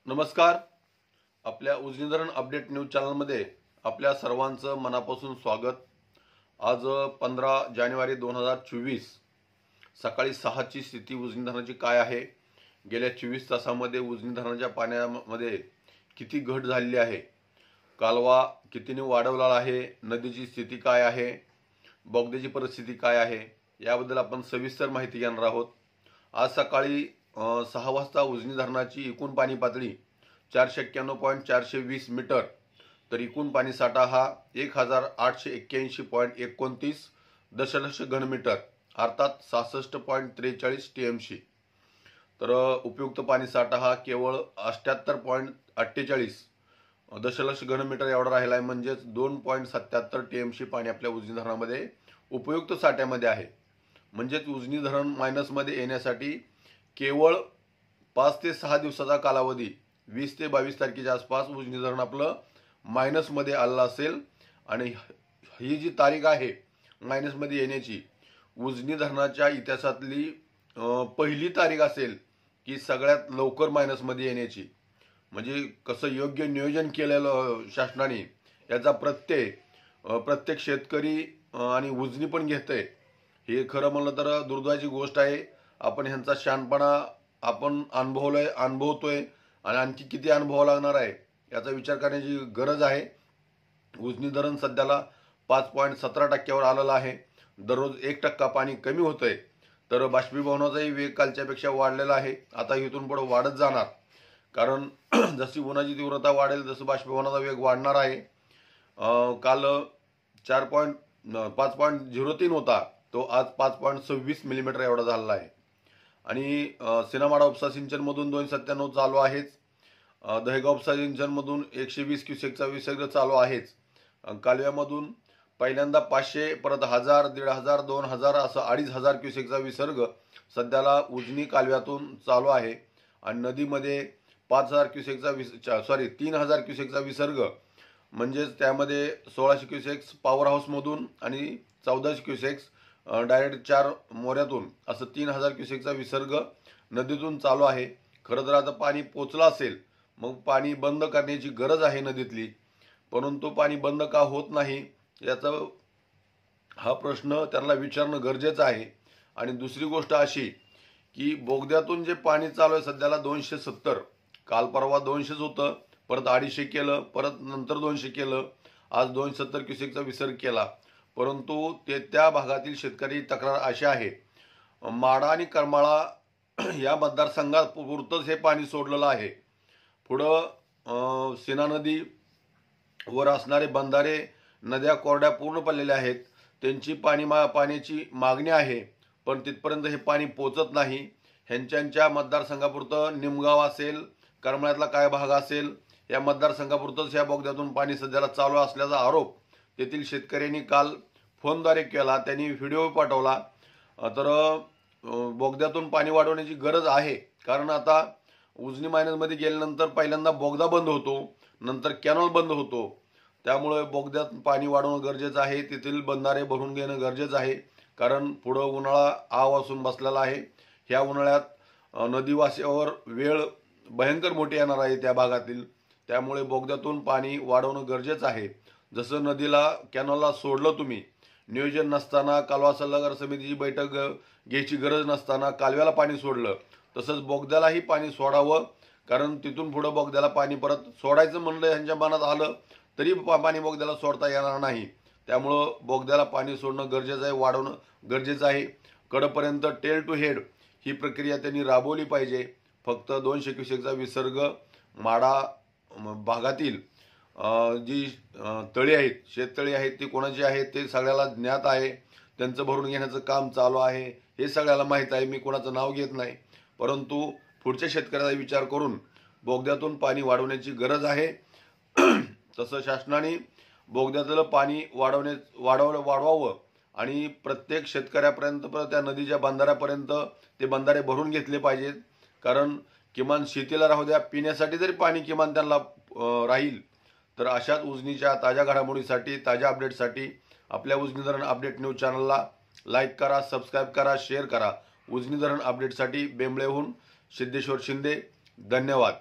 नमस्कार. आपल्या उजनी धरण अपडेट न्यूज चॅनलमध्ये आपल्या सर्वांचं मनापासून स्वागत. आज 15 जानेवारी 2024 सकाळी 6ची स्थिती उजनी धरणाची काय आहे, गेल्या 24 तासामध्ये उजनी धरणाच्या पाण्यामध्ये किती घट झालेली आहे, कालवा कितीने वाढवला आहे, नदीची स्थिती काय आहे, बोगद्याची परिस्थिती काय आहे, याबद्दल आपण सविस्तर माहिती घेणार आहोत. आज सकाळी 6 वाजता उजनी धरणाची एकूण पाणी पातळी 491.420 मीटर, तर एकूण पाणी साठा हा 1881.29 दशलक्ष घनमीटर अर्थात 66.43 TMC. तर उपयुक्त पाणी साठा हा केवळ 78.48 दशलक्ष घनमीटर एवढा राहिला आहे, म्हणजेच 2.77 TMC पाणी आपल्या उजनी धरणामध्ये उपयुक्त साठ्यामध्ये आहे. म्हणजेच उजनी धरण मायनसमध्ये येण्यासाठी केवळ 5 ते 6 दिवसाचा कालावधी 20 ते 22 तारखेच्या आसपास उजनी धरण आपलं मायनसमध्ये आलं असेल. आणि ही जी तारीख आहे मायनसमध्ये येण्याची, उजनी धरणाच्या इतिहासातली पहिली तारीख असेल की सगळ्यात लवकर मायनसमध्ये येण्याची. म्हणजे कसं योग्य नियोजन केलेलं शासनाने याचा प्रत्येक शेतकरी आणि उजनी पण घेतंय. हे खरं म्हणलं तर दुर्दैवाची गोष्ट आहे. आपण ह्यांचा शहाणपणा आपण अनुभवतोय आणि आणखी किती अनुभव लागणार आहे याचा विचार करण्याची गरज आहे. उजनी धरण सध्याला 5.17% आलेलं आहे. दररोज 1% पाणी कमी होतंय. तर बाष्पीभवनाचाही वेग कालच्यापेक्षा वाढलेला आहे. आता इथून पुढे वाढत जाणार, कारण जशी उन्हाची तीव्रता वाढेल तसं बाष्पीभवनाचा वेग वाढणार आहे. काल 5.03 होता, तो आज 5.26 मिलीमीटर एवढा झालेला आहे. आणि सिनामाडा उपसा सिंचनमधून 297 चालू आहेच. दहेगाव उपसा सिंचनमधून 120 क्युसेकचा विसर्ग चालू आहेच. कालव्यामधून पहिल्यांदा 500, परत 1000, 1500, 2000 असं 2500 क्युसेकचा विसर्ग सध्याला उजनी कालव्यातून चालू आहे. आणि नदीमध्ये 3000 क्युसेकचा विसर्ग, म्हणजेच त्यामध्ये 1600 क्युसेक्स पॉवर हाऊसमधून आणि 1400 क्युसेक्स डायरेक्ट 4 मोऱ्यातून असं 3000 क्युसेकचा विसर्ग नदीतून चालू आहे. खरं तर आता पाणी पोचलं असेल, मग पाणी बंद करण्याची गरज आहे नदीतली, परंतु पाणी बंद का होत नाही याचा हा प्रश्न त्यांना विचारणं गरजेचं आहे. आणि दुसरी गोष्ट अशी की बोगद्यातून जे पाणी चालू आहे सध्याला 270, काल परवा 200 होतं, परत 250 केलं, परत नंतर 200 केलं, आज 270 क्युसेकचा विसर्ग केला. परंतु त्या भागातील शेतकरी तक्रार अशी आहे, माडा आणि करमाळा या मतदारसंघात पुरतंच हे पाणी सोडलेलं आहे. पुढं सीना नदी वर असणारे बंधारे, नद्या कोरड्या पूर्ण पडलेल्या आहेत. त्यांची पाण्याची मागणी आहे, पण तिथपर्यंत हे पाणी पोचत नाही. ह्यांच्या मतदारसंघापुरतं निमगाव असेल, करमाळ्यातला काय भाग असेल, या मतदारसंघापुरतंच या बोगद्यातून पाणी सध्याला चालू असल्याचा आरोप तेथील शेतकऱ्यांनी काल फोनद्वारे केला. त्यांनी व्हिडिओ पाठवला. तर बोगद्यातून पाणी वाढवण्याची गरज आहे, कारण आता उजनी मायनसमध्ये गेल्यानंतर पहिल्यांदा बोगदा बंद होतो, नंतर कॅनॉल बंद होतो. त्यामुळे बोगद्यात पाणी वाढवणं गरजेचं आहे. तेथील बंधारे भरून घेणं गरजेचं आहे, कारण पुढं उन्हाळा वासून बसलेला आहे. ह्या उन्हाळ्यात नदीवासावर वेळ भयंकर मोठी येणार आहे त्या भागातील. त्यामुळे बोगद्यातून पाणी वाढवणं गरजेचं आहे. जसं नदीला कॅनॉलला सोडलं तुम्ही, नियोजन नसताना, कालवा सल्लागार समितीची बैठक घ्यायची गरज नसताना कालव्याला पाणी सोडलं, तसंच बोगद्यालाही पाणी सोडावं. कारण तिथून पुढं बोगद्याला पाणी परत सोडायचं म्हणलं ह्यांच्या मनात आलं तरी पाणी बोगद्याला सोडता येणार नाही. त्यामुळं बोगद्याला पाणी सोडणं गरजेचं आहे, वाढवणं गरजेचं आहे. कडपर्यंत टेल टू हेड ही प्रक्रिया त्यांनी राबवली पाहिजे. फक्त 200 क्युसेकचा विसर्ग माडा भागातील जी तळी आहेत, शेततळी आहेत, ती कोणाची आहेत ते सगळ्याला ज्ञात आहे. त्यांचं भरून घेण्याचं काम चालू आहे, हे सगळ्याला माहीत आहे. मी कोणाचं नाव घेत नाही, परंतु पुढच्या शेतकऱ्याचा विचार करून बोगद्यातून पाणी वाढवण्याची गरज आहे. तसं शासनाने बोगद्यातलं पाणी वाढवावं आणि प्रत्येक शेतकऱ्यापर्यंत, त्या नदीच्या बंधाऱ्यापर्यंत ते बंधारे भरून घेतले पाहिजेत. कारण किमान शेतीला राहू द्या, पिण्यासाठी जरी पाणी किमान त्यांना राहील. तर अशाच उजनीच्या ताज्या घडामोडीसाठी, ताज्या अपडेटसाठी आपल्या उजनी धरण अपडेट न्यूज चॅनलला लाईक करा, सबस्क्राईब करा, शेअर करा. उजनी धरण अपडेटसाठी बेंबळेहून सिद्धेश्वर शिंदे. धन्यवाद.